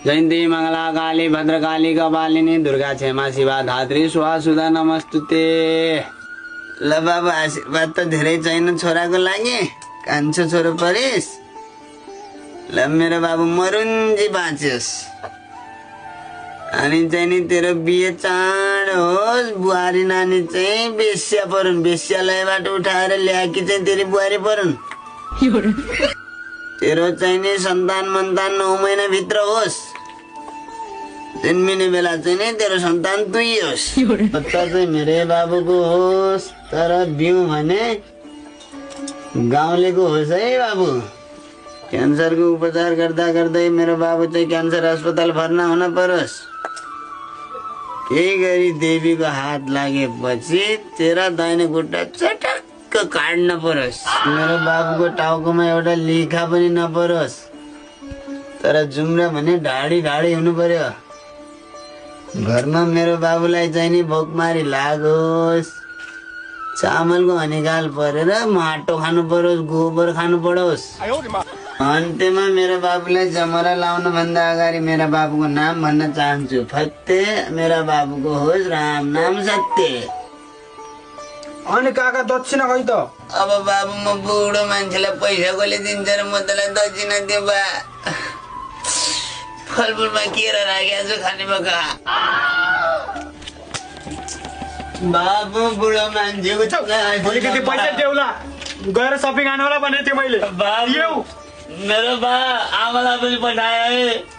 जयन्ती मंगला काली भद्रकाली कपालिनी दुर्गा क्षमा शिवा धात्री स्वाहा सुधा नमस्तुते। ल बाबु आशीर्वाद त धेरै छैन छोराको लागि, कान्छो छोरो परिस। ल मेरो बाबु मरुन्जी बाँच्योस्। अनि चाहिँ नि तेरो बिहे चाँडो होस्, बुहारी नानी चाहिँ बेस्या परुन्, बेस्यालयबाट उठाएर ल्याएकी चाहिँ तेरी बुहारी परुन्। तेरो चाहिँ नि सन्तान मन्तान 9 महिनाभित्र होस्, जन्मिने बेला चाहिँ नि तेरो सन्तान तुइयोस्। बच्चा चाहिँ मेरै बाबुको होस्, तर बिउ भने गाउँलेको होस् है बाबु। क्यान्सरको उपचार गर्दा गर्दै मेरो बाबु चाहिँ क्यान्सर अस्पताल भर्ना हुन परोस्। केही गरी देवीको हात लागेपछि तेरा दाहिने खुट्टा चटक्क काट्न परोस्। मेरो बाबुको टाउकोमा एउटा लिखा पनि नपरोस्, तर जुम्रा भने ढाडी ढाडी हुनु पर्यो। घरमा मेरो बाबुलाई चाहिँ नि भोकमारी लागोस्, चामलको हनिकाल परेर माटो खानु परोस्, गोबर खानु परोस्। अन्त्यमा मेरो बाबुलाई जमरा लाउनु भन्दा अगाडि मेरा बाबुको नाम भन्न चाहन्छु। फत्ते मेरा बाबुको होस् राम नाम सत्य। अनि काका दक्षिणा खै त? अब बाबु म बुढो मान्छेलाई पैसा कसले दिन्छ र म तँलाई दक्षिणा दिए बा? फलफुलमा केरा राखेको छु, खाने बका। बाबु बुढो मान्छेको अलिकति पैसा देउला, गएर सपिङ आउनुला भनेको थिएँ मैले। बाबु मेरो बा आमालाई पनि पठाए है।